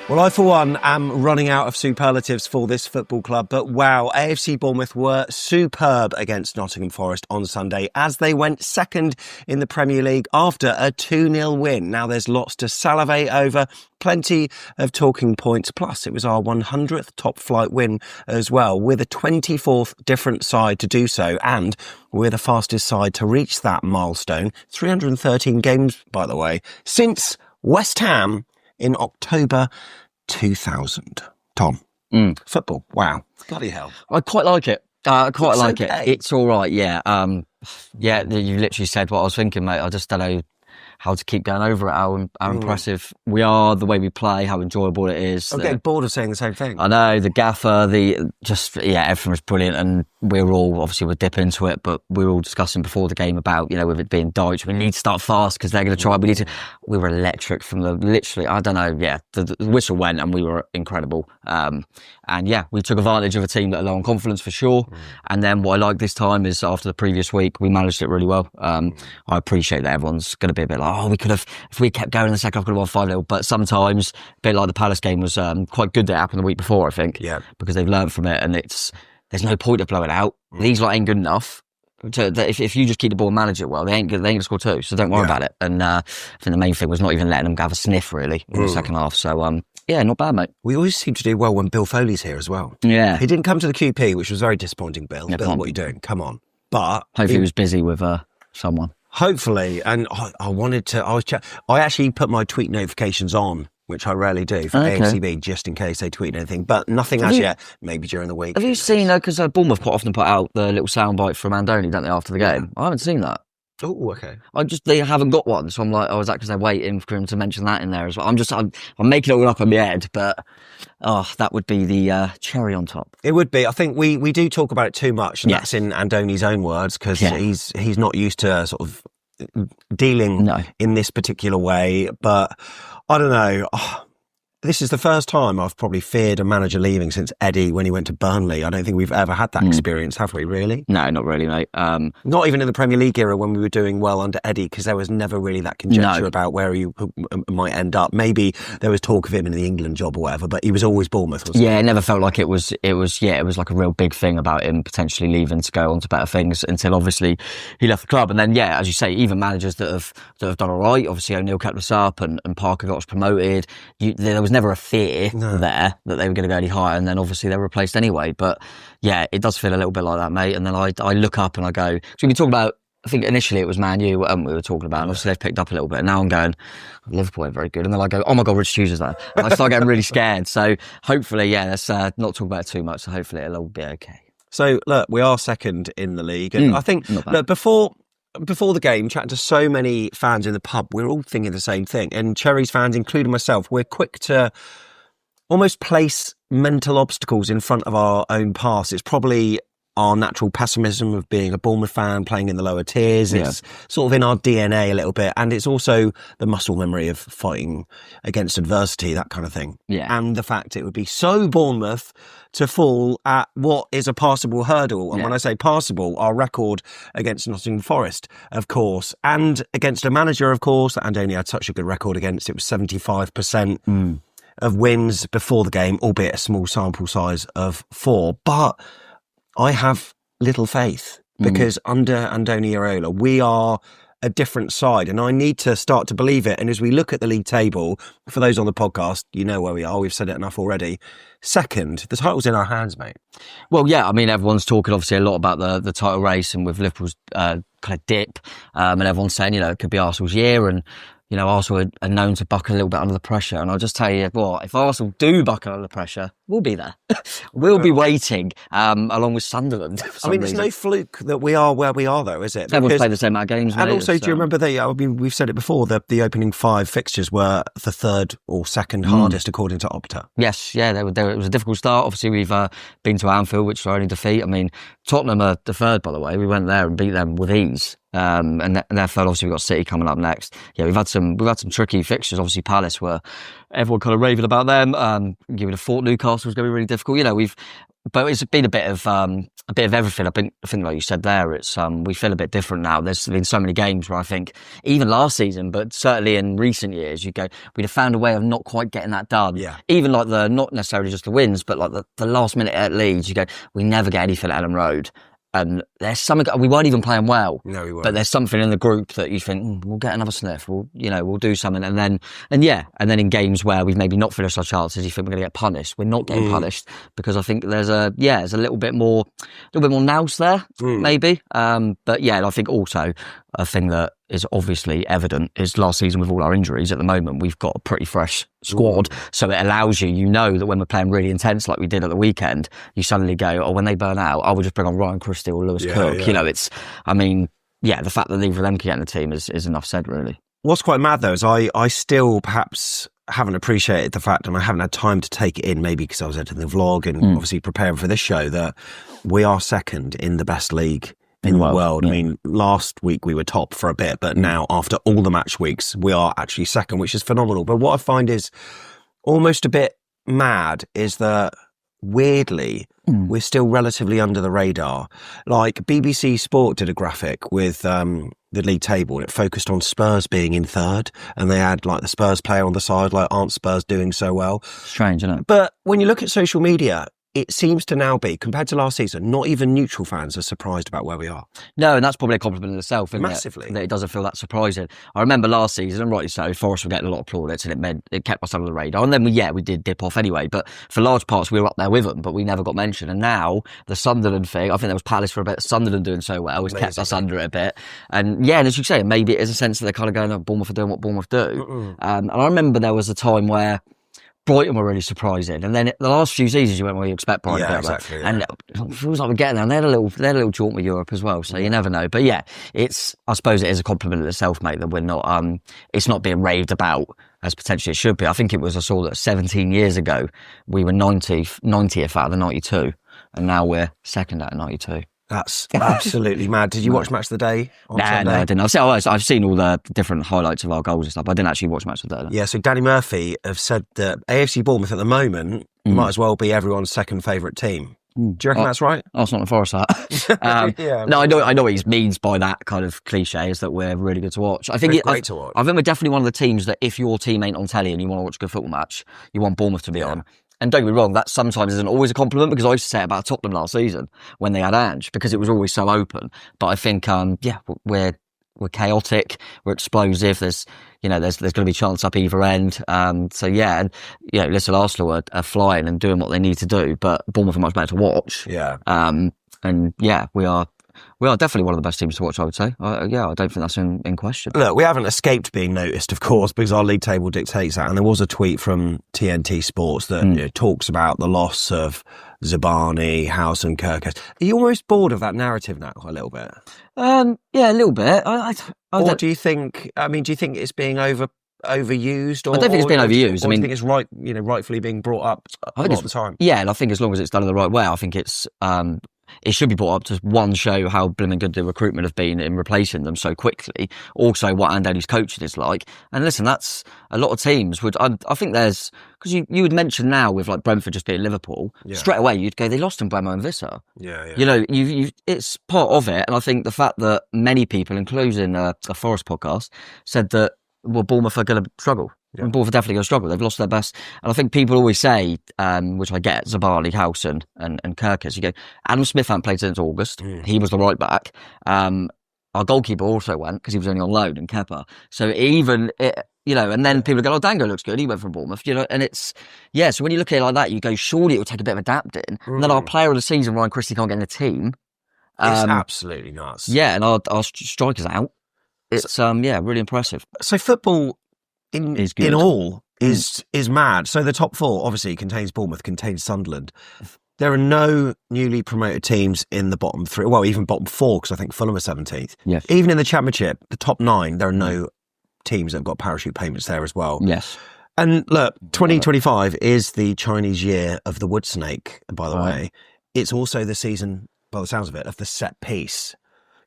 Well, I, for one, am running out of superlatives for this football club. But wow, AFC Bournemouth were superb against Nottingham Forest on Sunday as they went second in the Premier League after a 2-0 win. Now, there's lots to salivate over, plenty of talking points. Plus, it was our 100th top-flight win as well, with a 24th different side to do so. And we're the fastest side to reach that milestone. 313 games, by the way, since West Ham in October 2000. Tom, football, wow, bloody hell. I quite like it. I quite like okay. it. It's all right, yeah. Yeah, you literally said what I was thinking, mate. I just don't know how to keep going over it, how impressive we are, the way we play, how enjoyable it is. I'm getting bored of saying the same thing. I know, the gaffer, everything was brilliant, and we'll dip into it, but we were all discussing before the game about, with it being Dyche, we need to start fast because they're going to try. We were electric from the whistle went and we were incredible. And yeah, we took advantage of a team that are low on confidence for sure. And then what I like this time is after the previous week, we managed it really well. I appreciate that everyone's going to be a bit like, we could have, if we kept going in the second half, could have won 5-0. But sometimes, a bit like the Palace game was quite good that it happened the week before, I think. Yeah. Because they've learned from it, and there's no point of blowing out. These ain't good enough. If you just keep the ball and manage it well, they ain't going to score two, so don't worry about it. And I think the main thing was not even letting them have a sniff, really, in the second half. So, yeah, not bad, mate. We always seem to do well when Bill Foley's here as well. Yeah. He didn't come to the QP, which was very disappointing, Bill. Bill, what are you doing? Come on. But hopefully he was busy with someone. Hopefully. And I actually put my tweet notifications on, which I rarely do, for AFCB, just in case they tweet anything. But nothing as yet, maybe during the week. Have you seen, because Bournemouth quite often put out the little soundbite from Andoni, don't they, after the game? I haven't seen that. Oh, okay. They haven't got one, so I'm like, is that because they're waiting for him to mention that in there as well? I'm making it all up in my head, but that would be the cherry on top. It would be. I think we do talk about it too much, and that's in Andoni's own words, because he's not used to sort of dealing in this particular way. But I don't know. This is the first time I've probably feared a manager leaving since Eddie when he went to Burnley. I don't think we've ever had that experience, have we, really? No, not really, mate. Not even in the Premier League era when we were doing well under Eddie, because there was never really that conjecture about where you might end up. Maybe there was talk of him in the England job or whatever, but he was always Bournemouth, wasn't he? Yeah, it never felt like it was like a real big thing about him potentially leaving to go on to better things until obviously he left the club. And then, as you say, even managers that have done all right, obviously O'Neill kept us up and Parker got us promoted. There was never a fear there that they were going to go any higher, and then obviously they were replaced anyway. But yeah, it does feel a little bit like that, mate. And then I look up and I go, so we talk about, I think initially it was Man U we were talking about, and obviously they've picked up a little bit. And now I'm going, Liverpool are very good. And then I go, oh my God, Rich Hughes is there. And I start getting really scared. So hopefully, let's not talk about it too much. So hopefully it'll all be okay. So look, we are second in the league, and I think before the game, chatting to so many fans in the pub, we're all thinking the same thing. And Cherries fans, including myself, we're quick to almost place mental obstacles in front of our own past. It's probably our natural pessimism of being a Bournemouth fan, playing in the lower tiers. It's sort of in our DNA a little bit. And it's also the muscle memory of fighting against adversity, that kind of thing. Yeah. And the fact it would be so Bournemouth to fall at what is a passable hurdle. And when I say passable, our record against Nottingham Forest, of course, and against a manager, of course, that Andoni had such a good record against. It was 75% of wins before the game, albeit a small sample size of 4. But I have little faith, because under Andoni Iraola, we are a different side, and I need to start to believe it. And as we look at the league table, for those on the podcast, you know where we are. We've said it enough already. Second, the title's in our hands, mate. Well, yeah, I mean, everyone's talking obviously a lot about the title race, and with Liverpool's kind of dip, and everyone's saying, it could be Arsenal's year, and Arsenal are known to buckle a little bit under the pressure. And I'll just tell you what, if Arsenal do buckle under the pressure, we'll be there. We'll be waiting, along with Sunderland. I mean, it's no fluke that we are where we are, though, is it? Everyone's played the same amount of games. And also, do you remember we've said it before, the opening 5 fixtures were the third or second hardest, according to Opta. Yes, it was a difficult start. Obviously, we've been to Anfield, which was our only defeat. I mean, Tottenham are the third, by the way. We went there and beat them with ease. And their third, obviously, we've got City coming up next. Yeah, we've had some tricky fixtures. Obviously, Palace were, everyone kind of raving about them. Giving a Fort Newcastle was going to be really difficult. but it's been a bit of everything. I think like you said there, it's we feel a bit different now. There's been so many games where I think even last season, but certainly in recent years, we'd have found a way of not quite getting that done. Yeah. Even like not necessarily just the wins, but like the last minute at Leeds, we never get anything at Ellen Road. And there's something, we weren't even playing well. No, we weren't. But there's something in the group that you think, we'll get another sniff. We'll do something. And then in games where we've maybe not finished our chances, you think we're going to get punished. We're not getting punished because I think there's a little bit more nous there, maybe. But yeah, I think also a thing that is obviously evident is last season with all our injuries at the moment, we've got a pretty fresh squad. So it allows you know that when we're playing really intense like we did at the weekend, you suddenly go, when they burn out, I will just bring on Ryan Christie or Lewis Cook. Yeah. The fact that neither of them can get in the team is enough said, really. What's quite mad though is I still perhaps haven't appreciated the fact, and I haven't had time to take it in, maybe because I was editing the vlog and obviously preparing for this show, that we are second in the best league in the world. Yeah. I mean, last week we were top for a bit, but now after all the match weeks, we are actually second, which is phenomenal. But what I find is almost a bit mad is that weirdly, we're still relatively under the radar. Like BBC Sport did a graphic with the league table and it focused on Spurs being in third, and they had like the Spurs player on the side, like, aren't Spurs doing so well? Strange, isn't it? But when you look at social media, it seems to now be, compared to last season, not even neutral fans are surprised about where we are. No, and that's probably a compliment in itself, isn't Massively. it? That it doesn't feel that surprising. I remember last season, and rightly so, Forest were getting a lot of plaudits and it kept us under the radar. And then we did dip off anyway, but for large parts we were up there with them, but we never got mentioned. And now the Sunderland thing, I think there was Palace for a bit, Sunderland doing so well, has kept us under it a bit. And and as you say, maybe it is a sense that they're kind of going, Bournemouth are doing what Bournemouth do. And I remember there was a time where Brighton were really surprising, and then the last few seasons you went where you expect Brighton to get exactly, and it feels like we're getting there. And they had a little jaunt with Europe as well, so you never know. But yeah, I suppose it is a compliment in itself, mate, that we're not it's not being raved about as potentially it should be. I think I saw that 17 years ago we were 90th out of the 92, and now we're second out of 92. That's absolutely mad. Did you watch Match of the Day on Sunday? No, I didn't. I've seen all the different highlights of our goals and stuff, but I didn't actually watch Match of the Day. Yeah, so Danny Murphy have said that AFC Bournemouth at the moment might as well be everyone's second favourite team. Do you reckon that's right? Arsenal and Forest No, I know what he means by that kind of cliche, is that we're really good to watch. I think great to watch. I think we're definitely one of the teams that if your team ain't on telly and you want to watch a good football match, you want Bournemouth to be on. And don't get me wrong, that sometimes isn't always a compliment, because I used to say it about Tottenham last season when they had Ange, because it was always so open. But I think, we're chaotic, we're explosive. There's going to be chance up either end. Listen, Arsenal are flying and doing what they need to do, but Bournemouth are much better to watch. Yeah. We are definitely one of the best teams to watch, I would say. I don't think that's in question. Look, we haven't escaped being noticed, of course, because our league table dictates that. And there was a tweet from TNT Sports that talks about the loss of Zabani, House and Kirkus. Are you almost bored of that narrative now, a little bit? A little bit. Or do you think, do you think it's being overused? Or, I don't think it's being overused. Or do you think it's rightfully being brought up a lot of the time? Yeah, and I think as long as it's done in the right way, I think it's... it should be brought up to, one, show how blooming good the recruitment have been in replacing them so quickly. Also, what Andoni's coaching is like. And listen, that's a lot of teams would. I think there's, because you would mention now with like Brentford just being Liverpool, straight away you'd go, they lost in Bremo and Visser. Yeah. It's part of it. And I think the fact that many people, including a Forest podcast, said that Bournemouth are going to struggle. Yeah. And Bournemouth are definitely going to struggle. They've lost their best. And I think people always say, which I get, Zabali, House and Kirkus, you go, Adam Smith hadn't played since August. He was the right back. Our goalkeeper also went because he was only on loan, and Kepa. So and then people go, Dango looks good. He went from Bournemouth, and it's, so when you look at it like that, you go, surely it will take a bit of adapting. And then our player of the season, Ryan Christie, can't get in the team. It's absolutely nuts. Yeah, and our strikers out. It's, really impressive. So football... in all is mad. So the top four obviously contains Bournemouth, contains Sunderland. There are no newly promoted teams in the bottom three. Well, even bottom four, because I think Fulham are 17th. Yes. Even in the Championship, the top 9, there are no teams that have got parachute payments there as well. Yes. And look, 2025 is the Chinese year of the wood snake, by the way. It's also the season, by the sounds of it, of the set piece.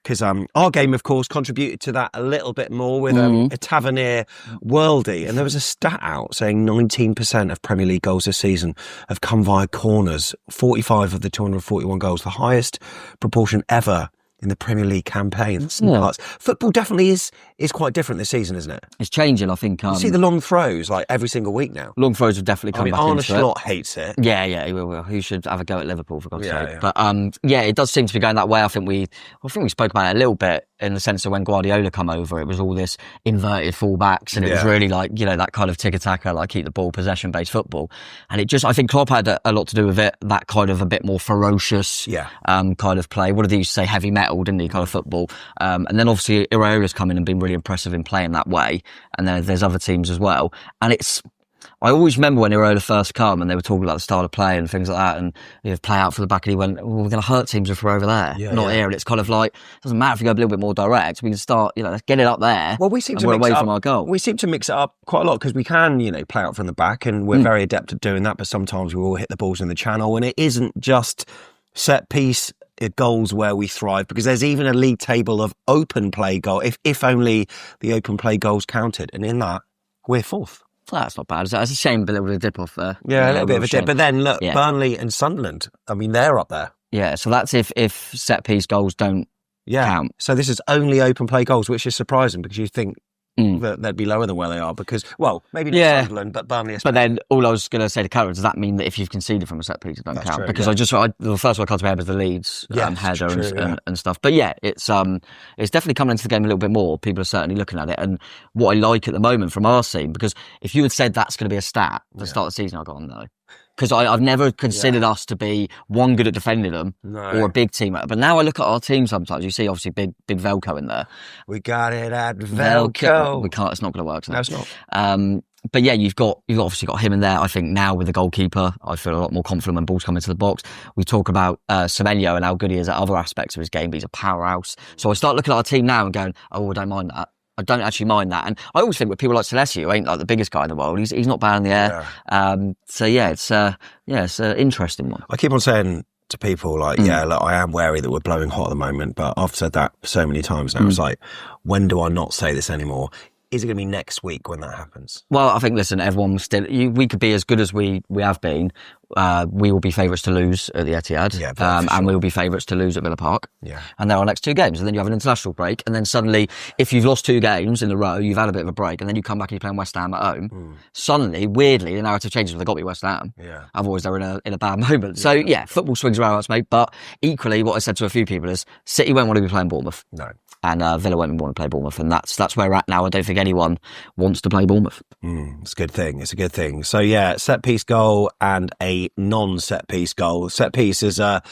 because our game, of course, contributed to that a little bit more with a Tavernier worldie. And there was a stat out saying 19% of Premier League goals this season have come via corners, 45 of the 241 goals, the highest proportion ever in the Premier League campaign. Football definitely is quite different this season, isn't it? It's changing, I think. You see the long throws like every single week now. Long throws have definitely come back Arne into Slot hates it. Yeah, he will. Who should have a go at Liverpool, for God's sake? Yeah. But it does seem to be going that way. I think we spoke about it a little bit in the sense of when Guardiola come over, it was all this inverted fullbacks, and it was really like, that kind of tiki-taka, like keep the ball, possession-based football. And I think Klopp had a lot to do with it, that kind of a bit more ferocious kind of play. What did he used to say? Heavy metal, didn't he? Kind of football. And then obviously Iraola's come in and been really impressive in playing that way. And then there's other teams as well. And I always remember when Iraola first come and they were talking about the style of play and things like that, and play out for the back, and he went, well, we're going to hurt teams if we're over there, not here. And it's kind of like, it doesn't matter if you go a little bit more direct, we can start, let's get it up there. Well, we seem to mix it up from our goal. We seem to mix it up quite a lot because we can, play out from the back, and we're very adept at doing that, but sometimes we will hit the balls in the channel, and it isn't just set piece goals where we thrive, because there's even a league table of open play goal, if only the open play goals counted, and in that we're fourth. That's not bad. It's a shame, but a little bit of a dip off there. Yeah, a little bit of a dip. But then look, Burnley and Sunderland, they're up there. Yeah, so that's if set piece goals don't count. So this is only open play goals, which is surprising because you think that they'd be lower than where they are because, well, maybe not Sunderland, but Burnley especially. But then all I was going to say to Karen, does that mean that if you've conceded from a set piece, it don't count? True, because the first one I comes to my head was the Leeds header and stuff. But it's definitely coming into the game a little bit more. People are certainly looking at it. And what I like at the moment from our scene, because if you had said that's going to be a stat at the start of the season, I'd go, no. Because I've never considered us to be one good at defending them or a big team. But now I look at our team sometimes. You see obviously big Velko in there. We got it at Velko. We can't. It's not going to work. No, it's not. But yeah, you've obviously got him in there. I think now with the goalkeeper, I feel a lot more confident when balls come into the box. We talk about Semenyo and how good he is at other aspects of his game. But he's a powerhouse. So I start looking at our team now and going, oh, I don't mind that. I don't actually mind that. And I always think with people like Celestia, who ain't like the biggest guy in the world, he's not bad in the air. It's an interesting one. I keep on saying to people look, I am wary that we're blowing hot at the moment, but I've said that so many times now. It's like, when do I not say this anymore? Is it going to be next week when that happens? Well, I think, listen, everyone's still... we could be as good as we have been. We will be favourites to lose at the Etihad. And we will be favourites to lose at Villa Park. Yeah. And they're our next two games. And then you have an international break. And then suddenly, if you've lost two games in a row, you've had a bit of a break. And then you come back and you're playing West Ham at home. Suddenly, weirdly, the narrative changes when they've got to be West Ham. Yeah. Otherwise, they're in a bad moment. So, football swings around, mate. But equally, what I said to a few people is, City won't want to be playing Bournemouth. No. And Villa won't want to play Bournemouth. And that's where we're at now. I don't think anyone wants to play Bournemouth. It's a good thing. It's a good thing. So, set piece goal and a non-set piece goal. Set piece is a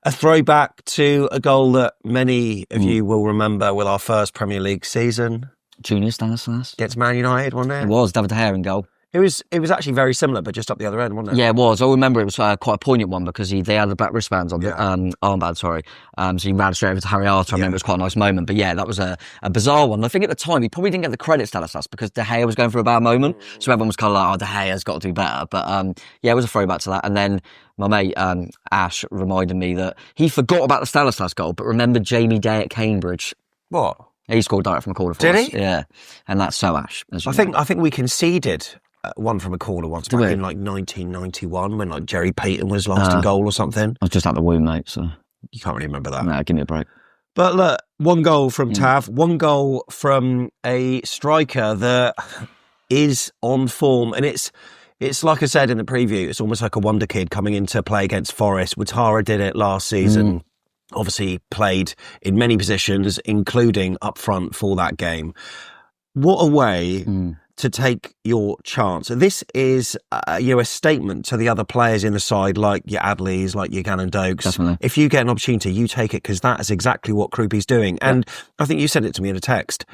throwback to a goal that many of you will remember with our first Premier League season. Junior Stanislas. Against Man United, wasn't it? It was. David De Gea in goal. It was actually very similar, but just up the other end, wasn't it? Yeah, it was. I remember it was quite a poignant one because they had the black wristbands on the armband, sorry. So he ran straight over to Iraola. I remember it was quite a nice moment. But that was a bizarre one. I think at the time, he probably didn't get the credit, Stanislas, because De Gea was going through a bad moment. So everyone was kind of like, De Gea's got to do better. But it was a throwback to that. And then my mate Ash reminded me that he forgot about the Stanislas goal, but remembered Jamie Day at Cambridge. What? He scored direct from a corner for us. Did he? Yeah. And that's so Ash. I think we conceded one from a corner once back in 1991 when Jerry Payton was last in goal or something. I was just at the womb, mate, so you can't really remember that. No, give me a break. But look, one goal from Tav, one goal from a striker that is on form, and it's like I said in the preview, it's almost like a wonder kid coming into play against Forest. Ouattara did it last season. Obviously played in many positions, including up front for that game. What a way to take your chance. This is a statement to the other players in the side, like your Adleys, like your Gannon Dokes. Definitely. If you get an opportunity, you take it, because that is exactly what Kroupi's doing. Yeah. And I think you sent it to me in a text.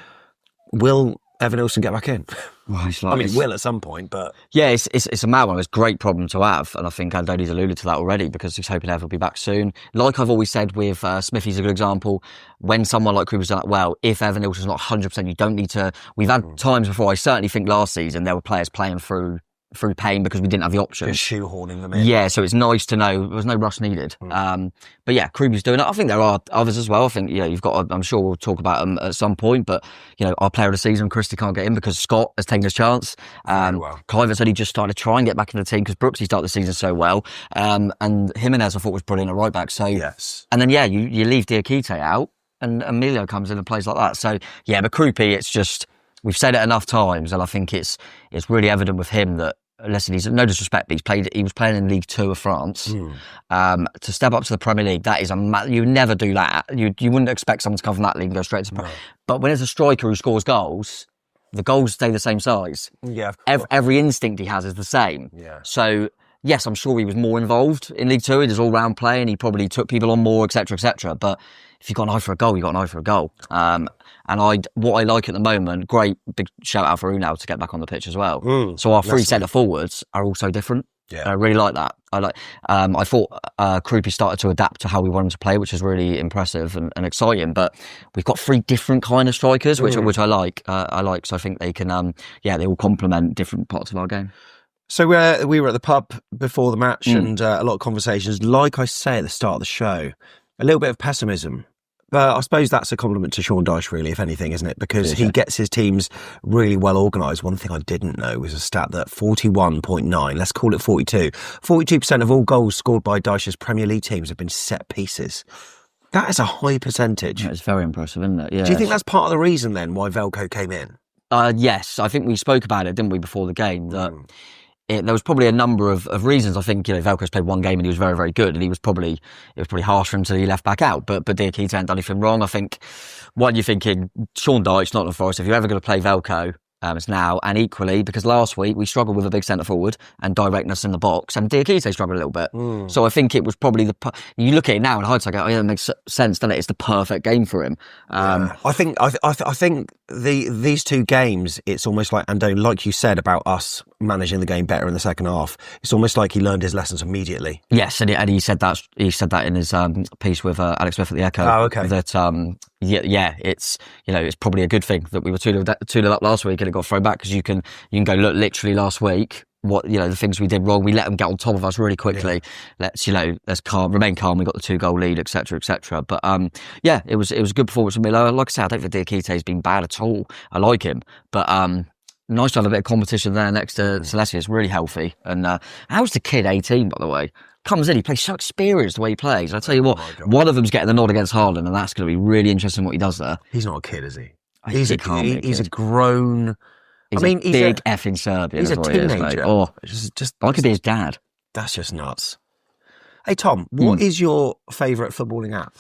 Will Evan Nilsson get back in? Well, will at some point, but... Yeah, it's a mad one. It's a great problem to have, and I think Andoni's alluded to that already, because he's hoping Evan will be back soon. Like I've always said with Smithy's a good example, when someone like Kroupi's done it well, if Evan Nilsson's not 100%, you don't need to... We've had times before, I certainly think last season, there were players playing through through pain because we didn't have the option. Just shoehorning them in. Yeah, so it's nice to know there was no rush needed. But yeah, Kroupi's doing it. I think there are others as well. I think, you've got, I'm sure we'll talk about them at some point, but, our player of the season, Christie, can't get in because Scott has taken his chance. Clivert's only just started to try and get back in the team because Brooksy started the season so well. And Jimenez, I thought, was brilliant at right back. So, yes. And then, you leave Diakite out and Emilio comes in and plays like that. So, yeah, but Kroupi, it's just, we've said it enough times, and I think it's really evident with him that, listen, he's no disrespect, but he was playing in League 2 of France. To step up to the Premier League, that is you never do that. You wouldn't expect someone to come from that league and go straight to Premier. But when it's a striker who scores goals, the goals stay the same size. Yeah, every instinct he has is the same. Yeah. So yes, I'm sure he was more involved in League 2. He does all-round play and he probably took people on more, etc., etc. But if you've got an eye for a goal, you've got an eye for a goal. And what I like at the moment, great big shout out for Unal to get back on the pitch as well. So our three centre forwards are also different. Yeah. I really like that. I thought Kroupi started to adapt to how we wanted to play, which is really impressive and exciting. But we've got three different kind of strikers, which I like. So I think they can, they all complement different parts of our game. So we were at the pub before the match and a lot of conversations. Like I say at the start of the show, a little bit of pessimism. But I suppose that's a compliment to Sean Dyche, really, if anything, isn't it? Because he gets his teams really well organised. One thing I didn't know was a stat that 41.9, let's call it 42, 42% of all goals scored by Dyche's Premier League teams have been set pieces. That is a high percentage. It's very impressive, isn't it? Yeah. Do you think that's part of the reason, then, why Velko came in? Yes, I think we spoke about it, didn't we, before the game, that there was probably a number of reasons. I think, Velko's played one game and he was very, very good, and it was probably harsh for him till he left back out. But Diakite hadn't done anything wrong. I think, what you're thinking, Sean Dyche, Nottingham Forest, if you're ever going to play Velko, it's now. And equally, because last week we struggled with a big centre forward and directness in the box, and Diakite struggled a little bit. So I think it was probably you look at it now in hindsight, go, it makes sense, doesn't it? It's the perfect game for him. I think these two games, it's almost like Andoni, like you said about us managing the game better in the second half. It's almost like he learned his lessons immediately. Yes, and he said that. He said that in his piece with Alex Smith at the Echo. Oh, okay. That it's it's probably a good thing that we were 2-0 up last week and it got thrown back, because you can go, look, literally last week, what the things we did wrong, we let them get on top of us really quickly. Let's remain calm. We got the 2-goal lead, etc., etc. But it was a good performance from Milo. Like I said, I don't think Diakite's been bad at all. I like him, but nice to have a bit of competition there next to Celestia. It's really healthy. And how's the kid, 18, by the way? Comes in, he plays so experienced the way he plays. I tell you what, one of them's getting the nod against Haaland, and that's going to be really interesting what he does there. He's not a kid, is he? He's a grown. He's a big effing Serbian. He's a teenager. I could be his dad. That's just nuts. Hey Tom, what is your favourite footballing app?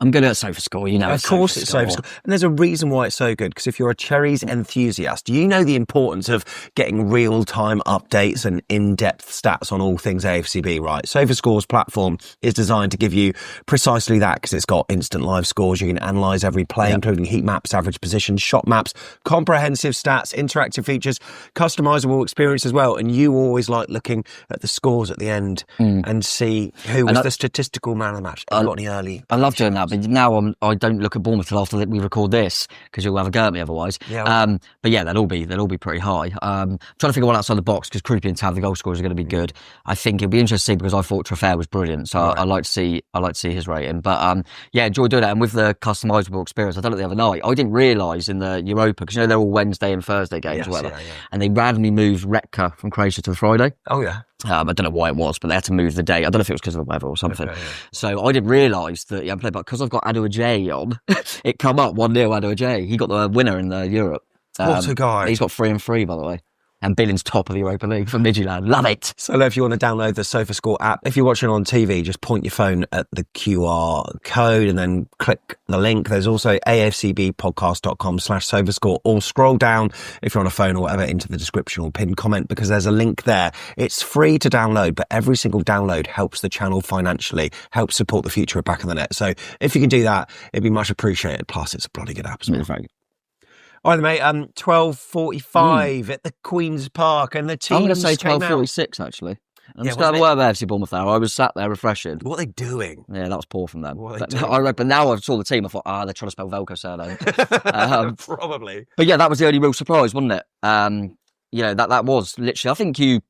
I'm good at Sofascore, Of course it's Sofascore. And there's a reason why it's so good, because if you're a Cherries enthusiast, you know the importance of getting real-time updates and in-depth stats on all things AFCB, right? Sofascore's platform is designed to give you precisely that, because it's got instant live scores. You can analyse every play, including heat maps, average positions, shot maps, comprehensive stats, interactive features, customisable experience as well. And you always like looking at the scores at the end and see who was the statistical man of the match. Have you got any early? I love doing that. But now I don't look at Bournemouth till after we record this, because you'll have a go at me otherwise. Yeah, but yeah, they'll all be pretty high. Trying to figure one outside the box, because Kroupi and Tav, the goal scorers, are going to be good. I think it'll be interesting because I thought Trofeo was brilliant, so I like to see his rating. But enjoy doing that. And with the customisable experience, I done it the other night. I didn't realise in the Europa, because they're all Wednesday and Thursday games or whatever, and they randomly moved Retka from Croatia to the Friday. Oh yeah. I don't know why it was, but they had to move the date. I don't know if it was because of the weather or something. Okay, So I didn't realise that I played, but because I've got Iraola on, it come up 1-0 Iraola. He got the winner in the Europe. What a guy. He's got 3-3, by the way. And Billing's top of the Europa League for Midtjylland. Love it. So if you want to download the Sofascore app, if you're watching on TV, just point your phone at the QR code and then click the link. There's also afcbpodcast.com/Sofascore, or scroll down if you're on a phone or whatever into the description or pinned comment, because there's a link there. It's free to download, but every single download helps the channel financially, helps support the future of Back of the Net. So if you can do that, it'd be much appreciated. Plus, it's a bloody good app as well. All right, mate, 12:45 at the Queen's Park, and the team. I'm going to say 12:46, actually. I'm just going to work with AFC Bournemouth now. I was sat there refreshing. What are they doing? Yeah, that was poor from them. But now I saw the team, I thought, they're trying to spell Velko surname. Probably. But yeah, that was the only real surprise, wasn't it? that was literally, I think you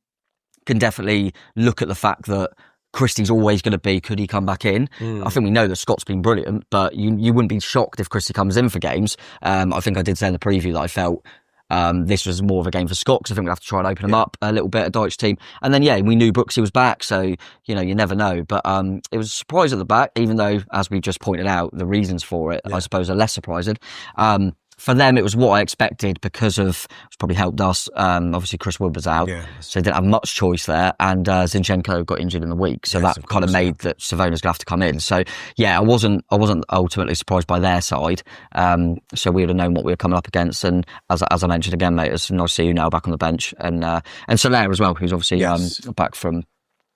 can definitely look at the fact that Christie's always going to be, could he come back in? I think we know that Scott's been brilliant, but you wouldn't be shocked if Christie comes in for games. I think I did say in the preview that I felt this was more of a game for Scott, because I think we'll have to try and open him up a little bit at Dyche's team. And then, we knew Brooksy was back, so, you never know. But it was a surprise at the back, even though, as we just pointed out, the reasons for it, I suppose, are less surprising. For them, it was what I expected because of, it's probably helped us. Obviously, Chris Wood was out, so they didn't have much choice there. And Zinchenko got injured in the week, so that kind of made that Savona's going to have to come in. So, I wasn't ultimately surprised by their side. So we would have known what we were coming up against. And as I mentioned again, mate, it's nice to see you now back on the bench. And Soler as well, who's obviously back from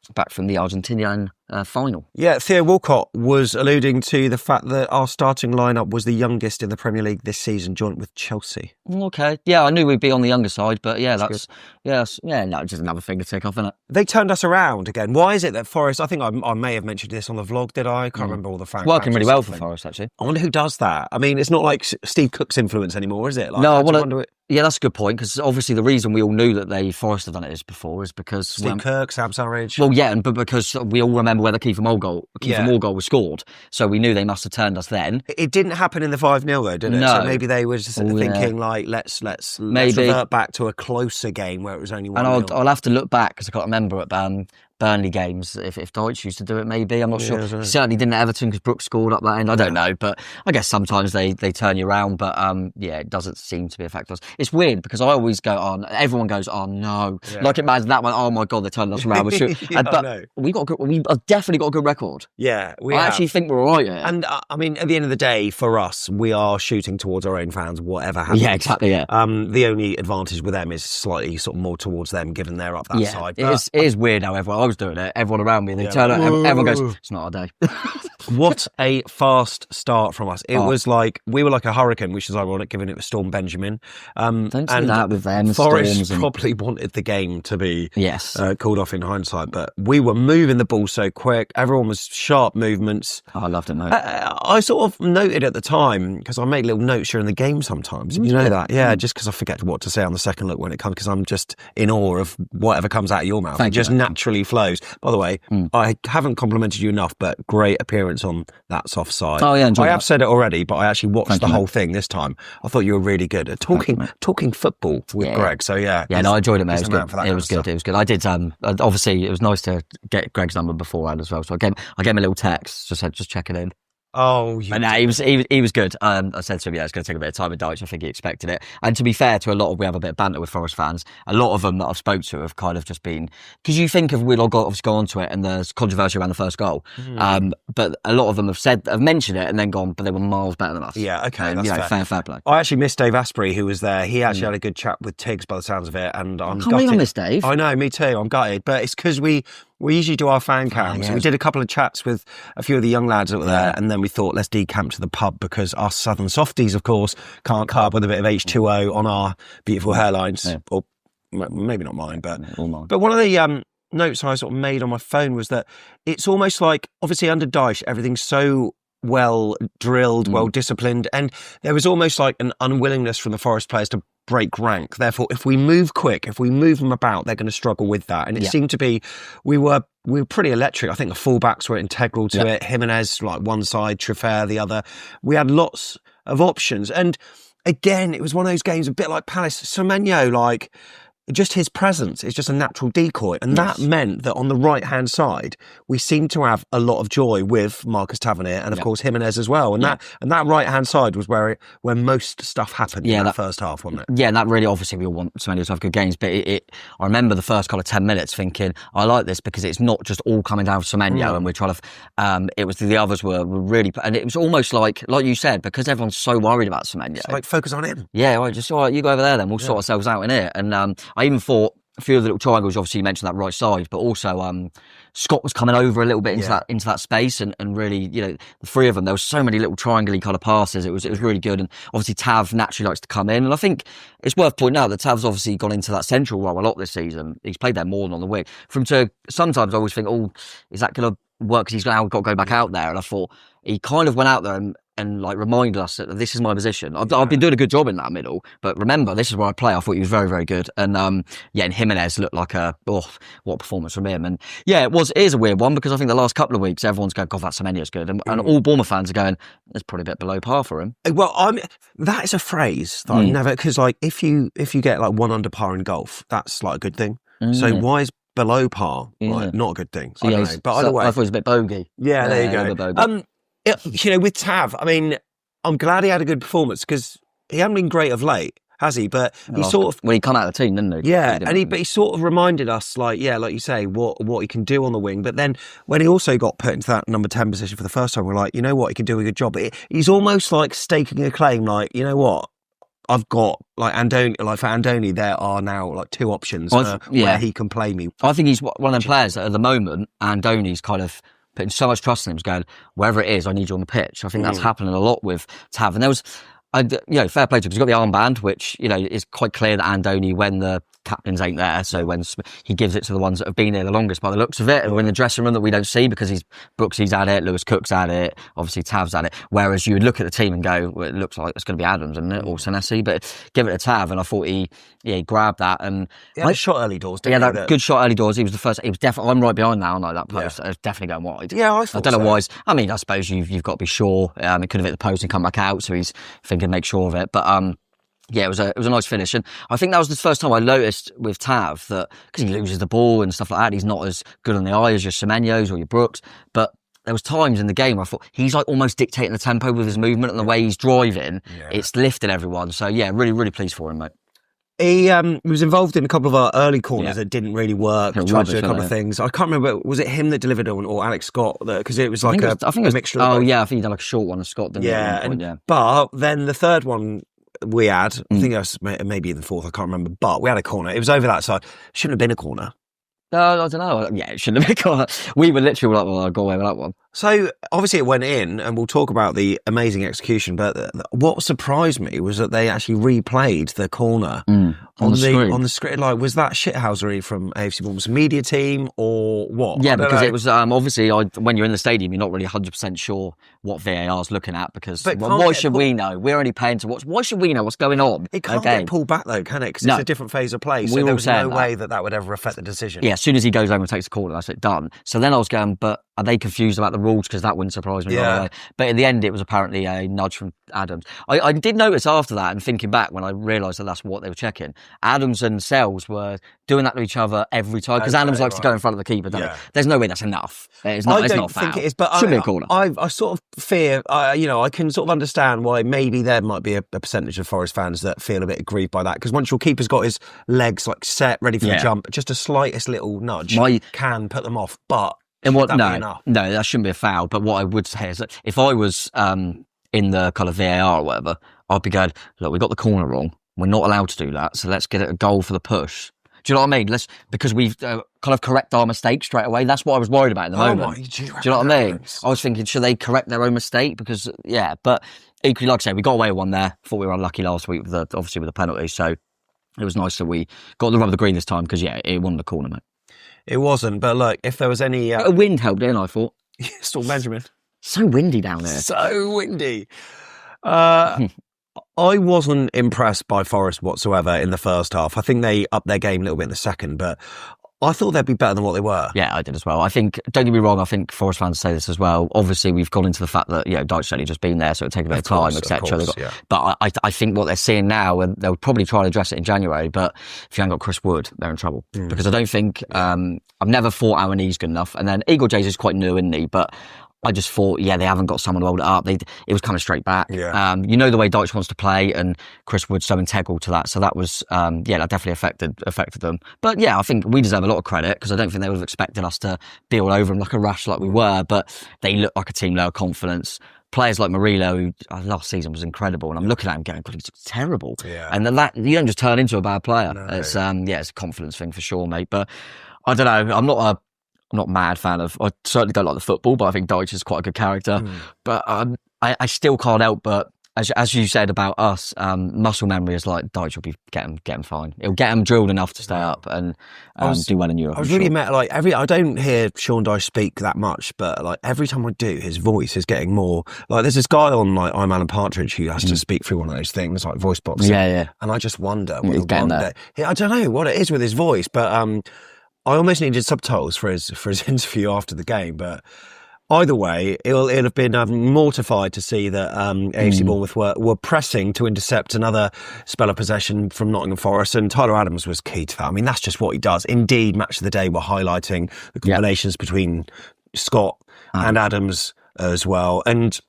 the Argentinian final. Yeah, Theo Walcott was alluding to the fact that our starting lineup was the youngest in the Premier League this season, joint with Chelsea. Okay, I knew we'd be on the younger side, but that's just another thing to take off, isn't it? They turned us around again. Why is it that Forest? I think I may have mentioned this on the vlog. Did I? Can't remember all the facts. Working really well for Forest, actually. I wonder who does that. I mean, it's not like Steve Cook's influence anymore, is it? Like, no, I wonder. Yeah, that's a good point, because obviously the reason we all knew that Forest have done it before is because Steve Kirk, Sam Surridge. Well, but because we all remember where the Kiefer Moore goal was scored, so we knew they must have turned us then. It didn't happen in the 5-0 though, did it? No. So maybe they were just thinking like, let's revert back to a closer game where it was only 1-0. And I'll have to look back, because I can't remember at Burnley games if Dyche used to do it. Maybe, I'm not sure. Right. Certainly didn't at Everton, because Brooks scored up that end. I don't know, but I guess sometimes they turn you around. But it doesn't seem to be a factor. It's weird, because I always go on. Everyone goes, oh no, like imagine that one. Oh my god, they turned us around. But we've definitely got a good record. Yeah, I actually think we're all right. Yeah. And I mean, at the end of the day, for us, we are shooting towards our own fans, whatever happens. Yeah, exactly. Yeah. The only advantage with them is slightly sort of more towards them, given they're up that side. But it is weird how I was doing it. Everyone around me, they turn out, everyone goes, it's not our day. What a fast start from us. It was like, we were like a hurricane, which is ironic given it was Storm Benjamin. Don't do that with them. Forest probably wanted the game to be called off in hindsight, but we were moving the ball so quick. Everyone was sharp movements. I loved it, mate. I sort of noted at the time, because I make little notes during the game sometimes. You know that? Yeah, just because I forget what to say on the second look when it comes, because I'm just in awe of whatever comes out of your mouth. It just naturally flows. By the way, I haven't complimented you enough, but great appearance on that soft side. Oh yeah, I have said it already, but I actually watched the whole thing this time. I thought you were really good at talking football with Greg. So I enjoyed it, mate. It was good. It was good. It was good. I did. Obviously, it was nice to get Greg's number beforehand as well. So I gave him a little text. Just said, just check it in. Oh, he was good. I said to him, it's going to take a bit of time with Dyche. I think he expected it. And to be fair to a lot of, we have a bit of banter with Forest fans. A lot of them that I've spoke to have kind of just been, because you think of, we'll obviously go on to it, and there's controversy around the first goal. But a lot of them have mentioned it and then gone, but they were miles better than us. Yeah, okay, that's fair play. I actually missed Dave Asprey, who was there. He actually had a good chat with Tiggs by the sounds of it, and I'm gutted. Can't believe I missed Dave. I know, me too. I'm gutted, but it's because we usually do our fan cams. We did a couple of chats with a few of the young lads that were there, and then we thought, let's decamp to the pub, because us southern softies, of course, can't carb with a bit of H2O on our beautiful hairlines. Yeah. Or maybe not mine, but one of the notes I sort of made on my phone was that it's almost like, obviously under Dyche, everything's so well drilled, well disciplined, and there was almost like an unwillingness from the Forest players to break rank. Therefore, if we move quick, if we move them about, they're going to struggle with that. And it seemed to be, we were pretty electric. I think the fullbacks were integral to it. Jimenez, like one side, Triffer the other. We had lots of options. And again, it was one of those games, a bit like Palace. Semenyo, like, just his presence is just a natural decoy. And that meant that on the right-hand side, we seemed to have a lot of joy with Marcus Tavernier and, of course, Jimenez as well. And that right-hand side was where most stuff happened in that first half, wasn't it? Yeah, and that really, obviously, we all want Semenyo to have good games. But I remember the first kind of 10 minutes thinking, I like this because it's not just all coming down to Semenyo, and we're trying to, it was the others were really, and it was almost like you said, because everyone's so worried about Semenyo. So, like, focus on him. Yeah, all right, you go over there then, we'll sort ourselves out in here. And I even thought, a few of the little triangles, obviously you mentioned that right side, but also Scott was coming over a little bit into that space, and really, the three of them, there was so many little triangle-y kind of passes. It was really good, and obviously Tav naturally likes to come in, and I think it's worth pointing out that Tav's obviously gone into that central role a lot this season. He's played there more than on the wing. Sometimes I always think, is that going to work, because he's now got to go back out there, and I thought he kind of went out there and and like reminded us that this is my position. I've been doing a good job in that middle, but remember, this is where I play. I thought he was very, very good. And and Jimenez looked like what performance from him. And yeah, it is a weird one because I think the last couple of weeks, everyone's going, God, that Semenyo's good. And all Bournemouth fans are going, it's probably a bit below par for him. Well, that is a phrase that I never, because like if you get like 1 under par in golf, that's like a good thing. So why is below par like, not a good thing? So I don't know. But either way, I thought it was a bit bogey. Yeah, there you go. With Tav, I mean, I'm glad he had a good performance because he hasn't been great of late, has he? But he sort of when he come out of the team, didn't he? Yeah, but he sort of reminded us, like you say, what he can do on the wing. But then when he also got put into that number 10 position for the first time, we're like, you know what, he can do a good job. But he's almost like staking a claim, like, you know what, I've got like Andoni. Like for Andoni, there are now like 2 options where he can play me. I think he's one of them players that at the moment, Andoni's kind of putting so much trust in him, going, wherever it is, I need you on the pitch. I think that's happening a lot with Tav. And there was, fair play to him, because he's got the armband, which, is quite clear that Andoni, when the captains ain't there, so when he gives it to the ones that have been there the longest by the looks of it, and we're in the dressing room that we don't see because Brooksy's at it, Lewis Cook's at it, obviously Tav's at it, whereas you would look at the team and go, well, it looks like it's going to be Adams, isn't it, or Senesi, but give it to Tav, and I thought he grabbed that, and he had a shot early doors, didn't he? That good shot early doors. He was the first. He was definitely. I'm right behind now, like that post. It was definitely going wide. Yeah, I don't know why. I mean, I suppose you've got to be sure. It could have hit the post and come back out, so he's thinking make sure of it. But it was a nice finish, and I think that was the first time I noticed with Tav that because he loses the ball and stuff like that, he's not as good on the eye as your Semenyos or your Brooks, but there was times in the game where I thought he's like almost dictating the tempo with his movement and the way he's driving. Yeah. It's lifted everyone. So yeah, really, really pleased for him, mate. He was involved in a couple of our early corners that didn't really work. Tried to do a couple of things. I can't remember. Was it him that delivered one or Alex Scott? Because it was like I think it was a mixture. I think he done like a short one of Scott. Didn't he? But then the third one we had, I think it was maybe in the fourth. I can't remember. But we had a corner. It was over that side. Shouldn't have been a corner. No, I don't know. Yeah, it shouldn't have been a corner. We were literally like, well, I'll go away with that one. So obviously it went in, and we'll talk about the amazing execution. But what surprised me was that they actually replayed the corner on the screen. Like, was that shithousery from AFC Bournemouth's media team or what? Yeah, because it was obviously when you're in the stadium, you're not really 100% sure what VAR's looking at because why should we know? We're only paying to watch. Why should we know what's going on? It can't get pulled back though, can it? Because it's a different phase of play. So there was no way that would ever affect the decision. Yeah, as soon as he goes over and takes the corner, that's it, done. So then I was going, but are they confused about the rules? Because that wouldn't surprise me. Yeah. But in the end, it was apparently a nudge from Adams. I did notice after that, and thinking back when I realised that that's what they were checking, Adams and Sells were doing that to each other every time because Adams likes to go in front of the keeper, doesn't it? There's no way that's enough. It's not. It's not foul. I don't think it is, but shouldn't be a corner. I sort of fear. I can sort of understand why maybe there might be a percentage of Forest fans that feel a bit aggrieved by that because once your keeper's got his legs like set, ready for the jump, just a slightest little nudge can put them off. But no, that shouldn't be a foul. But what I would say is that if I was in the kind of VAR or whatever, I'd be going, look, we got the corner wrong. We're not allowed to do that. So let's get it a goal for the push. Do you know what I mean? Because we've kind of correct our mistake straight away. That's what I was worried about at the moment. Do you know what I mean? I was thinking, should they correct their own mistake? Because, but equally, like I say, we got away with one there. Thought we were unlucky last week, obviously with the penalty. So it was nice that we got the rub of the green this time because, it wasn't a corner, mate. It wasn't, but look, if there was any... a wind helped in, I thought. Storm Benjamin. So windy down there. So windy. I wasn't impressed by Forest whatsoever in the first half. I think they upped their game a little bit in the second, but I thought they'd be better than what they were. Yeah, I did as well. I think, don't get me wrong, I think Forest fans say this as well. Obviously, we've gone into the fact that, Dyche's only just been there, so it'll take a bit of time, etc. But I think what they're seeing now, and they'll probably try to address it in January, but if you haven't got Chris Wood, they're in trouble. Because I don't think, I've never thought Iraola's good enough. And then Eagle J's is quite new, isn't he? But I just thought, they haven't got someone to hold it up. It was coming straight back. Yeah. The way Dyche wants to play, and Chris Wood's so integral to that. So that was, that definitely affected them. But I think we deserve a lot of credit because I don't think they would have expected us to be all over them like a rush like we were. But they look like a team low confidence. Players like Murillo, who last season was incredible, and I'm looking at him going, God, he's terrible. Yeah. And that you don't just turn into a bad player. No. It's it's a confidence thing for sure, mate. But I don't know. I'm not a mad fan of. I certainly don't like the football, but I think Dyche is quite a good character. But I still can't help but as you said about us, muscle memory is like Dyche will be getting fine. It'll get him drilled enough to stay up and do well in Europe. I was really met like I don't hear Sean Dyche speak that much, but like every time I do, his voice is getting more like. There's this guy on like I'm Alan Partridge who has to speak through one of those things like voice boxing. Yeah. And I just wonder what he's getting there. I don't know what it is with his voice, but I almost needed subtitles for his interview after the game, but. Either way, it'll have been mortified to see that AFC Bournemouth were pressing to intercept another spell of possession from Nottingham Forest, and Tyler Adams was key to that. I mean, that's just what he does. Indeed, Match of the Day were highlighting the combinations between Scott and Adams as well, and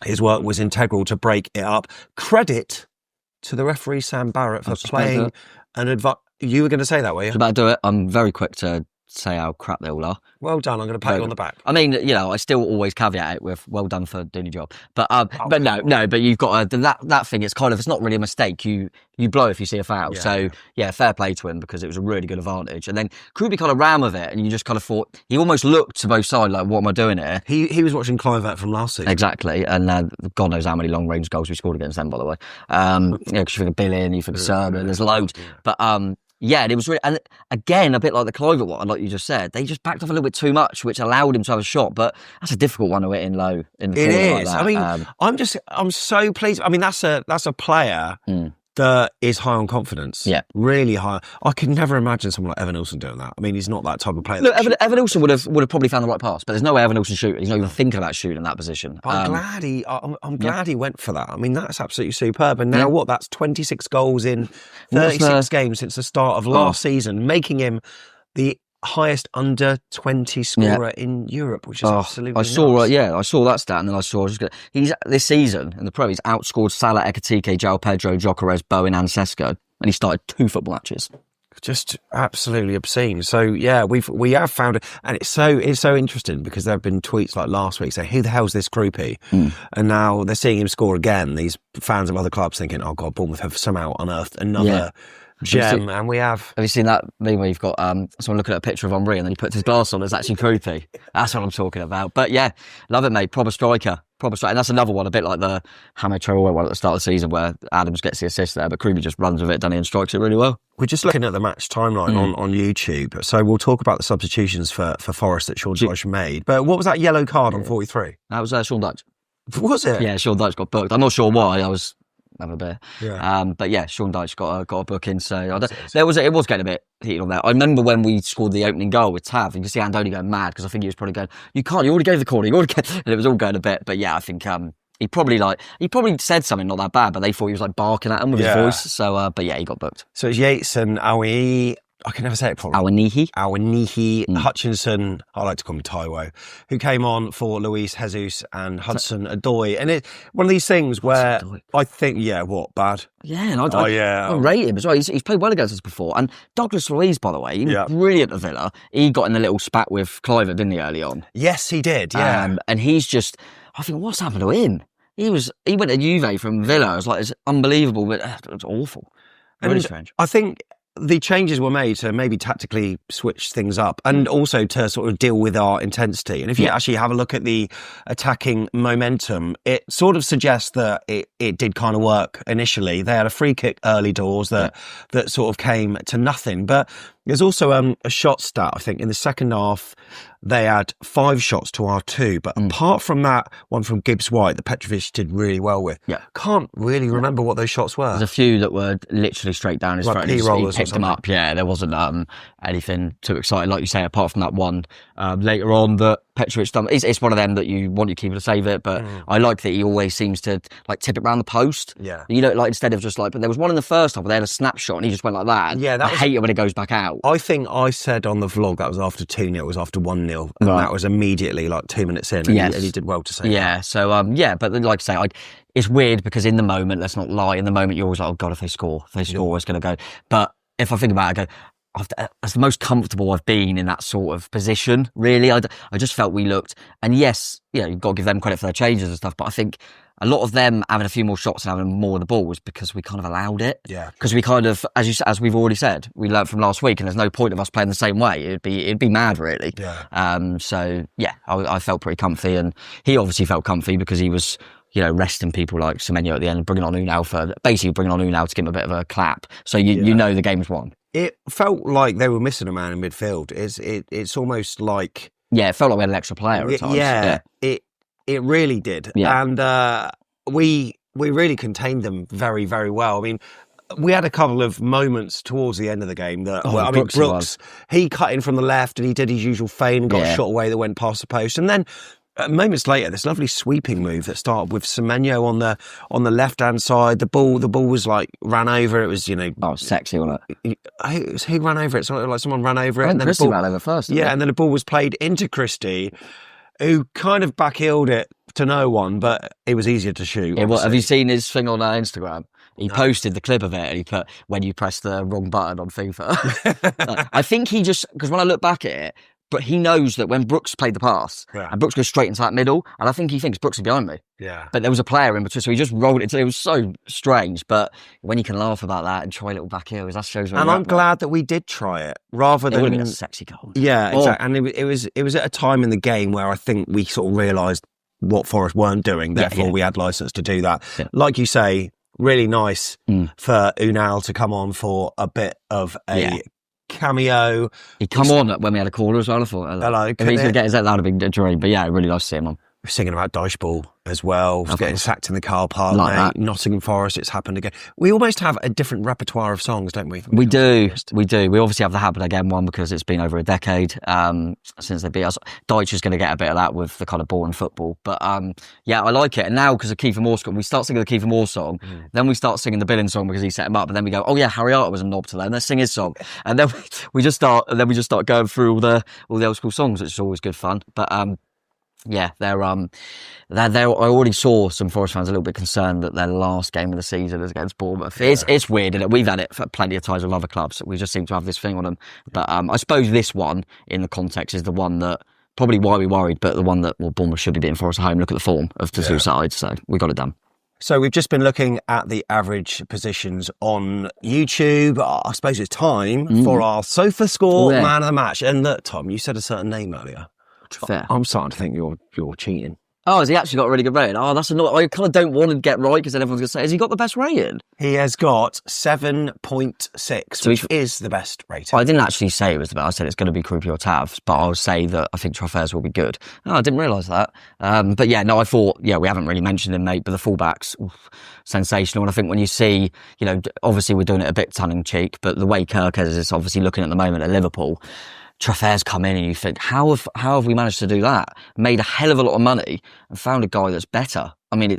his work was integral to break it up. Credit to the referee Sam Barrett for playing an advice. You were going to say that, were you? I was about to do it. I'm very quick to say how crap they all are. Well done. I'm going to pat you on the back. I mean, I still always caveat it with well done for doing your job. But no, but you've got that thing. It's kind of, it's not really a mistake. You blow if you see a foul. So fair play to him because it was a really good advantage. And then Kroupi kind of ran with it, and you just kind of thought he almost looked to both sides like, what am I doing here? He was watching Clivert from last season. Exactly, and God knows how many long range goals we scored against them, by the way. Because you think of Billy, you think of Sermon, there's loads. But yeah, and it was really, and again, a bit like the Clivert one, like you just said, they just backed off a little bit too much, which allowed him to have a shot. But that's a difficult one to hit in low in the corner. It is. Like that. I mean, I'm so pleased. I mean, that's a player that is high on confidence. Yeah, really high. I could never imagine someone like Evan Olsen doing that. I mean, he's not that type of player. Look, Evan Olsen would have probably found the right pass, but there's no way Evan Olsen shooting. He's not even thinking about shooting in that position. But I'm glad he went for that. I mean, that's absolutely superb. And now that's 26 goals in 36 games since the start of last season, making him the highest under 20 scorer in Europe, which is absolutely nuts. I saw that stat, and then I saw he's this season in the Pro, he's outscored Salah, Ekitike, João Pedro, Gyökeres, Bowen and Sesko, and he started 2 football matches. Just absolutely obscene. So yeah, we have found it, and it's so interesting because there have been tweets like last week saying, "Who the hell's this Kroupi?" And now they're seeing him score again. These fans of other clubs thinking, "Oh God, Bournemouth have somehow unearthed another." Gem, and we have. Have you seen that meme where you've got someone looking at a picture of Henry and then he puts his glass on? It's actually Kroupi. That's what I'm talking about. But yeah, love it, mate. Proper striker. And that's another one, a bit like the Hamid Traoré one at the start of the season where Adams gets the assist there, but Kroupi just runs with it, doesn't he, and strikes it really well. We're just looking at the match timeline on YouTube. So we'll talk about the substitutions for Forest that Sean Dyche made. But what was that yellow card on 43? That was Sean Dyche. Was it? Yeah, Sean Dyche got booked. I'm not sure why. Have a beer. Yeah. But yeah, Sean Dyche got a booking. So it was getting a bit heated on that. I remember when we scored the opening goal with Tav, you could see Andoni going mad because I think he was probably going, you already gave the corner, and it was all going a bit. But yeah, I think he probably said something not that bad, but they thought he was like barking at him with his voice. So but yeah, he got booked. So it's Yates and Awi. I can never say it properly. Awanihi, Hutchinson, I like to call him Taiwo, who came on for Luis Jesus and Hudson Odoi. And it's one of these things where I think, bad? Yeah, and I rate him as well. He's played well against us before. And Douglas Luiz, by the way, he was brilliant at Villa. He got in a little spat with Clivert, didn't he, early on? Yes, he did, yeah. And he's just, I think, what's happened to him? He went to Juve from Villa. It's unbelievable, but it's awful. Really strange. I think the changes were made to maybe tactically switch things up and also to sort of deal with our intensity. And if you actually have a look at the attacking momentum, it sort of suggests that it did kind of work initially. They had a free kick early doors that sort of came to nothing. But there's also a shot stat, I think, in the second half. They had 5 shots to our 2, but apart from that one from Gibbs White that Petrovic did really well with, can't really remember what those shots were. There's a few that were literally straight down his throat. He picked them up. Yeah, there wasn't anything too exciting, like you say, apart from that one later on that Petrovic done. It's one of them that you want your keeper to save it, but I like that he always seems to like tip it round the post. Yeah, like instead of just like. But there was one in the first half where they had a snapshot and he just went like that. And I hate it when it goes back out. I think I said on the vlog that was after 2-0, it was after 1-0, and that was immediately like 2 minutes in, and he did well to say that. So but like I say, it's weird because in the moment, let's not lie, in the moment you're always like, oh God, if they score, it's going to go. But if I think about it, I go, that's the most comfortable I've been in that sort of position, really. I just felt we looked, and yes, you've got to give them credit for their changes and stuff, but I think a lot of them having a few more shots and having more of the ball was because we kind of allowed it. Yeah. Because we kind of, as we've already said, we learnt from last week, and there's no point of us playing the same way. It'd be mad, really. Yeah. I felt pretty comfy, and he obviously felt comfy because he was resting people like Semenyo at the end, bringing on Unal to give him a bit of a clap. So you know the game's won. It felt like they were missing a man in midfield. It's almost like... Yeah, it felt like we had an extra player at times. Yeah, it really did. Yeah. And we really contained them very, very well. I mean, we had a couple of moments towards the end of the game that, Brooks, he cut in from the left and he did his usual feign and got a shot away that went past the post. And then moments later, this lovely sweeping move that started with Semenyo on the left-hand side. The ball was like ran over. It was, sexy, wasn't it? Who ran over it? It's like someone ran over it. I think Christie ran over first. Yeah, and then the ball was played into Christie, who kind of backheeled it to no one, but it was easier to shoot. Have you seen his thing on Instagram? He posted the clip of it and he put, when you press the wrong button on FIFA. I think he just, because when I look back at it, but he knows that when Brooks played the pass, and Brooks goes straight into that middle, and I think he thinks Brooks is behind me. Yeah. But there was a player in between, so he just rolled it. It was so strange, but when you can laugh about that and try a little back heel, that shows. And I'm glad that we did try it, rather than... It would have been a sexy goal. Yeah, exactly. And it was at a time in the game where I think we sort of realised what Forest weren't doing, therefore we had licence to do that. Yeah. Like you say, really nice for Unal to come on for a bit of a... cameo. He come on when we had a caller as well. I thought, hello. If he's going to get his head, that would have been a dream. But yeah, really nice to see him on. We're singing about Dyche ball as well. Getting sacked in the car park, mate. Nottingham Forest, it's happened again. We almost have a different repertoire of songs, don't we? We do. We obviously have the Happen Again one because it's been over a decade since they beat us. Dyche is going to get a bit of that with the kind of boring football. But yeah, I like it. And now, because of Kiefer Moore's we start singing the Kiefer Moore song, then we start singing the Billing song because he set him up, and then we go, oh yeah, Iraola was a knob to that, and let's sing his song. And then we just start going through all the old school songs, which is always good fun. But yeah, they're I already saw some Forest fans a little bit concerned that their last game of the season is against Bournemouth. It's weird, isn't it? We've had it for plenty of times with other clubs. We just seem to have this thing on them. But I suppose this one, in the context, is the one that probably why we worried, but the one that Bournemouth should be beating Forest at home. Look at the form of the two sides, so we got it done. So we've just been looking at the average positions on YouTube. I suppose it's time for our Sofascore man of the match. And look, Tom, you said a certain name earlier. Fair. I'm starting to think you're cheating. Oh, has he actually got a really good rating? Oh, that's annoying. I kind of don't want to get right because then everyone's going to say, has he got the best rating? He has got 7.6, which is the best rating. I didn't actually say it was the best. I said it's going to be Kroupi or Tavs, but I'll say that I think Trofairs will be good. Oh, I didn't realise that. But yeah, no, I thought, we haven't really mentioned him, mate, but the fullbacks, sensational. And I think when you see, obviously we're doing it a bit tongue-in-cheek, but the way Kirkes is obviously looking at the moment at Liverpool, Trofairs come in and you think, how have we managed to do that? Made a hell of a lot of money and found a guy that's better. I mean,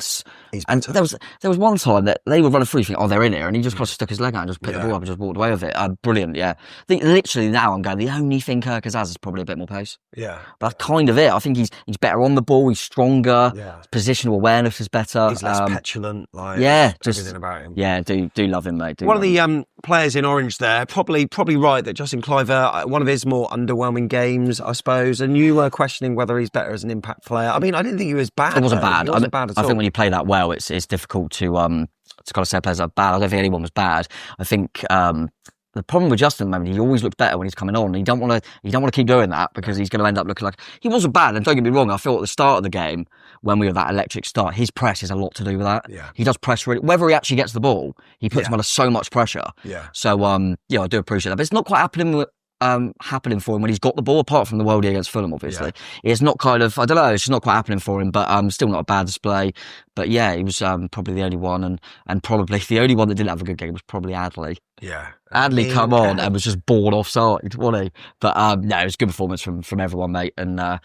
and there was one time that they were running through, you think, oh, they're in here, and he just kind of stuck his leg out and just picked the ball up and just walked away with it. Brilliant, yeah. I think literally now I'm going, the only thing Kirkes has is probably a bit more pace. Yeah. But that's kind of it. I think he's better on the ball, he's stronger, his positional awareness is better. He's less petulant, just everything about him. Yeah, do love him, mate. One of the players in orange there, probably right that Justin Kluivert, one of his more underwhelming games, I suppose, and you were questioning whether he's better as an impact player. I mean, I didn't think he was bad. It wasn't bad. He wasn't bad at all. I think when you play that well, it's difficult to kind of say players are bad. I don't think anyone was bad. I think the problem with Justin at the moment, he always looks better when he's coming on. You don't want to keep doing that because he's going to end up looking like he wasn't bad. And don't get me wrong, I felt at the start of the game when we were that electric start, his press is a lot to do with that. Yeah. He does press really. Whether he actually gets the ball, he puts him under so much pressure. Yeah. So I do appreciate that, but it's not quite happening for him when he's got the ball, apart from the worldie against Fulham, obviously. Yeah. It's not kind of, I don't know, it's just not quite happening for him, but still not a bad display. But yeah, he was probably the only one, and probably the only one that didn't have a good game was probably Adley. Yeah. Adley come on and was just bored offside, wasn't he? But no, it was a good performance from everyone, mate. And the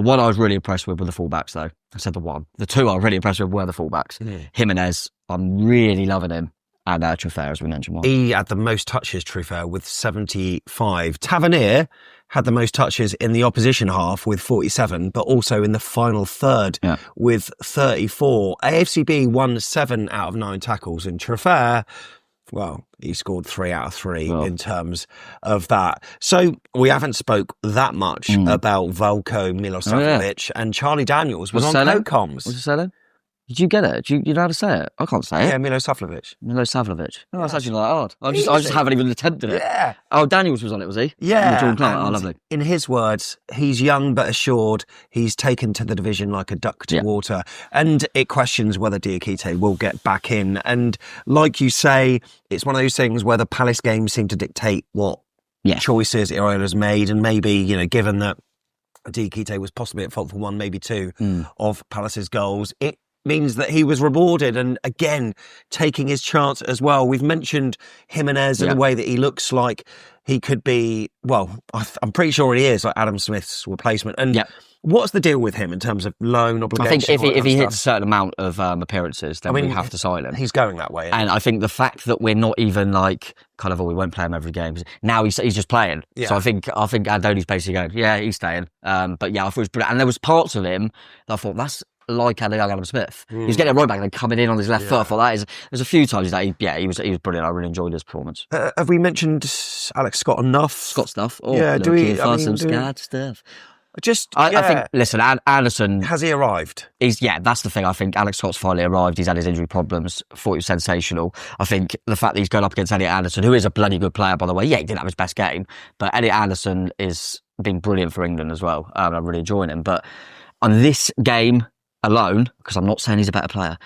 one I was really impressed with were the fullbacks, though. I said the one. The two I was really impressed with were the fullbacks. Jimenez, I'm really loving him. And Trofairs, as we mentioned. He had the most touches, Trofairs, with 75. Tavernier had the most touches in the opposition half with 47, but also in the final third with 34. AFCB won 7 out of 9 tackles, and Trofairs, well, he scored 3 out of 3 in terms of that. So we haven't spoke that much about Veljko Milosavljevic, and Charlie Daniels was on co-coms. What's he saying? Did you get it? Do you know how to say it? I can't say it. Yeah, Milosavljevic. Milosavljevic. Oh, that's actually not hard. I just haven't even attempted it. Yeah. Oh, Daniels was on it, was he? Yeah. Oh, lovely. In his words, he's young but assured. He's taken to the division like a duck to water. And it questions whether Diakite will get back in. And like you say, it's one of those things where the Palace games seem to dictate what choices Iraola's made. And maybe, given that Diakite was possibly at fault for one, maybe two of Palace's goals, it means that he was rewarded and again taking his chance as well. We've mentioned Jimenez in the way that he looks like he could be, well, I'm pretty sure he is like Adam Smith's replacement. And what's the deal with him in terms of loan obligation? I think if he hits a certain amount of appearances, then we have to sign him. He's going that way. And I think the fact that we're not even like we won't play him every game. Now he's just playing. Yeah. So I think Andoni's basically going, he's staying. But yeah, I thought it was brilliant. And there was parts of him that I thought that's like Adam Smith. He was getting it right back and then coming in on his left foot. I thought there's a few times that he was brilliant. I really enjoyed his performance. Have we mentioned Alex Scott enough? Scott stuff. Oh, yeah, do we? Scott stuff. I think, listen, Anderson... Has he arrived? That's the thing. I think Alex Scott's finally arrived. He's had his injury problems. Thought he was sensational. I think the fact that he's going up against Elliot Anderson, who is a bloody good player, by the way. Yeah, he didn't have his best game, but Elliot Anderson is been brilliant for England as well. I'm really enjoying him. But on this game alone, because I'm not saying he's a better player,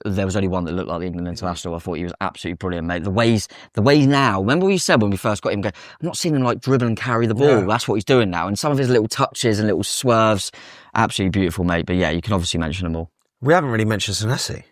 there was only one that looked like the England international. I thought he was absolutely brilliant, mate. The way he's now, remember what you said when we first got him, I'm not seeing him like dribble and carry the ball. Yeah. That's what he's doing now. And some of his little touches and little swerves, absolutely beautiful, mate. But yeah, you can obviously mention them all. We haven't really mentioned Senesi.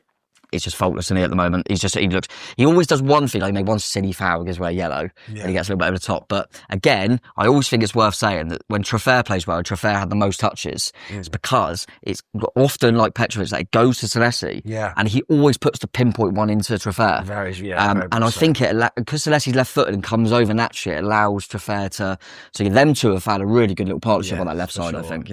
He's just faultless, isn't he, at the moment? He always does one thing, like he made one silly foul, gives away yellow, and he gets a little bit over the top. But again, I always think it's worth saying that when Trafford plays well, Trafford had the most touches, it's because it's often like Petrovic, that it goes to Senesi, and he always puts the pinpoint one into Trafford. And I think because Senesi's left-footed and comes over naturally, it allows Trafford to them two have had a really good little partnership on that left side, I think,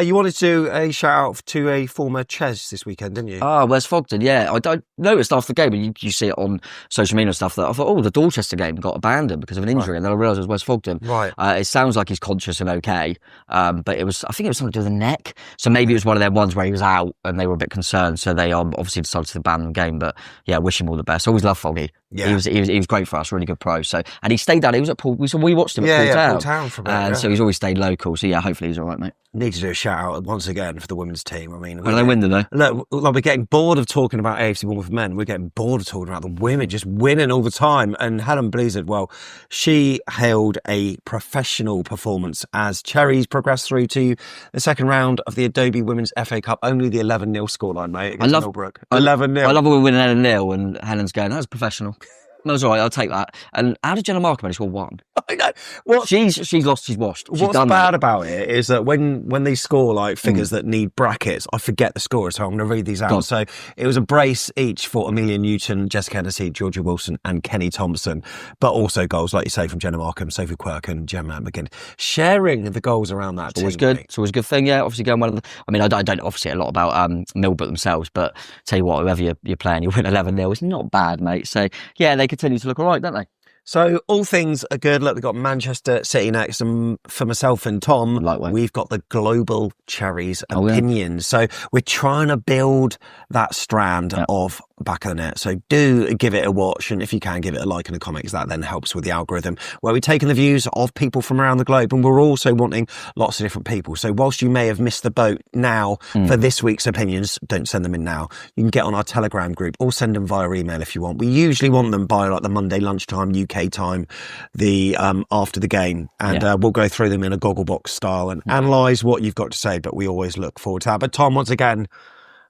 You wanted to do a shout-out to a former Ches this weekend, didn't you? Wes Fogden, yeah. I noticed after the game, and you see it on social media and stuff, that I thought, the Dorchester game got abandoned because of an injury, and then I realised it was Wes Fogden. Right. It sounds like he's conscious and okay, but I think it was something to do with the neck, so maybe it was one of them ones where he was out and they were a bit concerned, so they obviously decided to ban the game, but yeah, wish him all the best. Always love Foggy. Yeah. He was great for us, really good pro. So, and he stayed down. He was at Paul. We watched him at Paul Town for a bit. So he's always stayed local. So yeah, hopefully he's all right, mate. Need to do a shout out once again for the women's team. I mean, when they win, do they? Look, we're getting bored of talking about AFC Bournemouth men. We're getting bored of talking about the women just winning all the time. And Helen Blizzard, well, she hailed a professional performance as Cherries progressed through to the second round of the Adobe Women's FA Cup. Only the 11-0 scoreline, mate. Against Millbrook. 11-0. I love when we're winning 11-0 and Helen's going, "That's professional." No, it's all right, I'll take that. And how did Jenna Markham only score one? I know. She's lost, she's washed. What's bad about it is that when they score like figures that need brackets, I forget the scores, so I'm going to read these out. So it was a brace each for Amelia Newton, Jessica Hennessy, Georgia Wilson and Kenny Thompson, but also goals, like you say, from Jenna Markham, Sophie Quirk and Gemma McGinn. Sharing the goals around that it's always good. Mate. It's always a good thing, yeah. Obviously going one of the... I mean, I don't obviously a lot about Millbrook themselves, but tell you what, whoever you're playing, you win 11-0, it's not bad, mate. So yeah, they continue to look all right, don't they? So all things are good. Look, they've got Manchester City next, and for myself and Tom, we've got the global Cherries opinions. So we're trying to build that strand of back of the net. So do give it a watch, and if you can, give it a like and a comment, because that then helps with the algorithm, where we're taking the views of people from around the globe, and we're also wanting lots of different people. So whilst you may have missed the boat now for this week's opinions, don't send them in now. You can get on our Telegram group or send them via email if you want. We usually want them by like the Monday lunchtime UK time, the after the game, and we'll go through them in a Gogglebox style and analyse what you've got to say, but we always look forward to that. But Tom, once again,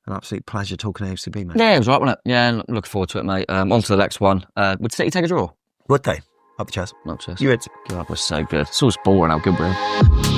an absolute pleasure talking to AFCB, mate. Yeah, it was right, wasn't it? Yeah, looking forward to it, mate. On to the next one. Would City take a draw? Would they? Up the chest. Up the chest. You would. God, we're so good. It's always boring how good we're in.